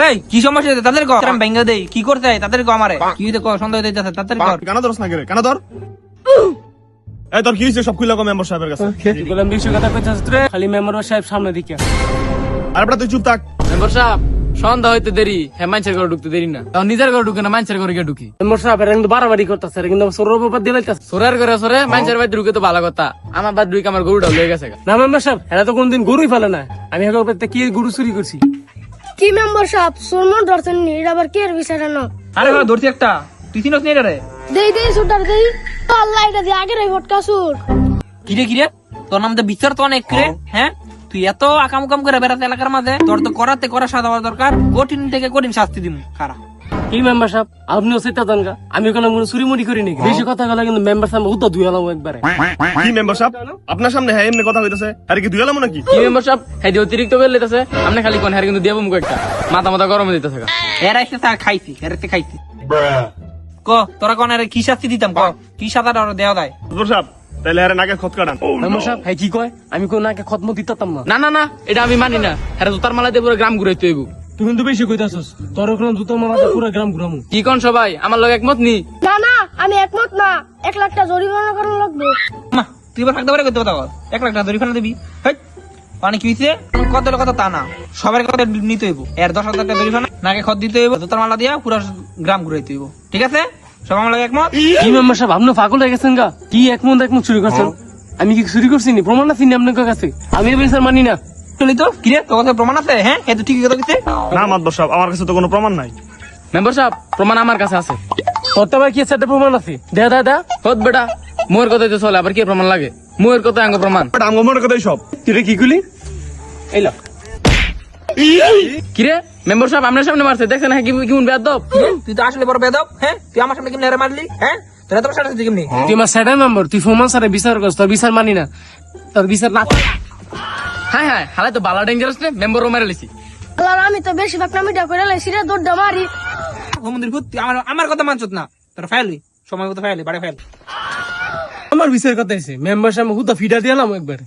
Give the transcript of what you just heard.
এই কি সমস্যা হয়েছে তাদের কর, আমি ভেঙে দেই, কি করতে হয় তাদের কর, আমারে কি হইতে কর, সন্দেহ হইতেছে তাদের কর। কেন ধরছ না কেন ধর এই তোর কি হয়েছে সব খুলে মেম্বার সাহেবের কাছে বললাম বেশি কথা কইতাছ রে, খালি মেম্বার সাহেব সামনে দিকে। আর বেটা তুই চুপ থাক। মেম্বার সাহেব সন্ধ্যা হইতে দেরি, হ্যাঁ মানুষের ঘরে ঢুকতে দেরি না, তাও নিজের ঘরে ঢুকে না মানুষের ঘরে গিয়ে ঢুকি। মেম্বার সাহেব এরা কিন্তু বাড়াবাড়ি করতেছে, কিন্তু সৌরভ বাদ দিয়ে লাইতাছে। সোরার ঘরে সরে মানুষের বাড়ি ঢুকে তো ভালো কথা, আমার বাদ ঢুকে আমার গরুটা লয়ে গেছে। না মেম্বার সাহেব এরা তো কোনদিন গরুই ফেলে না, আমি এখন কি গরু চুরি করছি। কি মেম্বার সাহেব সুরমন ধরছেন নি, এটা আবার কে বিচারে না? আরে ভাই ধরছি একটা, তুই চিনস নি রে? দেই সুটার দেই, আল্লাহ এটা দিয়ে আগে রে ভটকা সুর। কিরে কিরে তোর নাম তো বিচার তো অনেক রে, হ্যাঁ তুই এত আকাম কাম করে বেড়াতে এলাকার মাঝে, তোর তো করাতে করা সাদা হওয়া দরকার, কঠিন থেকে কঠিন শাস্তি দিমু খারাপ। কি মেম্বার সাহেব আপনিও সেটা জান গা, আমি কোনো চুরি মুড়ি করি নাকি? বেশি কথা গেলে কিন্তু মেম্বার সাহেব উত্তর দুই আলাম একবারে। কি মেম্বার সাহেব আপনার সামনে হ্যাঁ এমনি কথা হইতাছে, আরে কি দুই আলাম নাকি? কি মেম্বার সাহেব হ্যাঁ অতিরিক্ত করে লেতেছে, আপনি খালি কোন হ্যাঁ কিন্তু দিয়ে মুখ একটা মাথা মাথা গরমে দিতে থাকা। এরা এসে তা খাইছি, এরাতে খাইছি ক তোরা কোন কি শাস্তি দিতাম, ক কি সাদা দেওয়া দেয়? মেম্বার সাহেব তাহলে আরে নাকে খত কাটান। মেম্বার সাহেব হ্যাঁ কি কয়, আমি কোন নাকে খতম দিতাম না। না না না এটা আমি মানি না, হ্যাঁ জুতার মালা দিয়ে পুরো গ্রাম ঘুরাইতে হইব। তুই কিন্তু বেশি কইতাছস, তোর ওখানে জুতো মারা পুরো গ্রাম ঘুরামু। কি কোন সবাই আমার লোক একমত নি? না না আমি একমত না, 1 লাখ টাকা জরিমানা করানো লাগবে। মা তুই এবার থাকতে পারে করতে কথা বল, 1 লাখ টাকা জরিমানা দিবি। হেই মানে কি হইছে, কত কথা তা না, সবার কথা নিতে হইব, এর 10,000 টাকা জরিমানা, নাকে খত দিতে হইব, জুতার মালা দিয়া পুরো গ্রাম ঘুরাইতে হইব, ঠিক আছে? সব আমার লাগে একমত? কি মেম্বার সাহেব আপনি পাগল হয়ে গেছেন গা, কি একমত চুরি করছেন? আমি কি চুরি করছি নি? প্রমাণ আছে নি আপনার কাছে? আমি এই বিচার মানি না। চলি তো কিরে তোর কাছে প্রমাণ আছে? হ্যাঁ এ তো ঠিকই কথা কইছে। না মাতবর সাহেব আমার কাছে তো কোনো প্রমাণ নাই। মেম্বার সাহেব প্রমাণ আমার কাছে আছে। তোর তো ভাই কি একটা প্রমাণ আছে? দে দে দে। হত বেটা মোর কথাই তো চলে, আবার কি প্রমাণ লাগে? মোয়ের কথা আঙ্গ প্রমাণ। বাট আমার মনে কথাই সব। তুই রে কি গুলি? এই লা কিরে মেম্বার সাহেব আপনার সামনে মারছে, দেখছেন হ্যাঁ কেমন বেয়াদব? কিরে, তুই তো আসলে বড় বেদব, হ্যাঁ তুই আমার সামনে কেমনে মারলি, হ্যাঁ তোরা তো সাথে সাথে কেমনি? তুই আমার সেটা মেম্বার, তুই প্রমাণ সারে বিচার করছ, তোর বিচার মানি না, তোর বিচার না। হ্যাঁ হ্যাঁ হালাই তো বালা ডেঞ্জারাস রে, মেম্বারও মেরে লিছি। আল্লাহ আমি তো বেশি ভাগ নামিটা করে লাইছি রে, দৌড়টা মারি। মন্দির ভূত তুই আমার কথা মানছত না, তোরা ফাইলি সময় মতো ফাইলি বাড়ি ফাইল। আমার বিচার কথা আছে, মেম্বার সাহেব হুদা ফিডা দিলাম একবারে।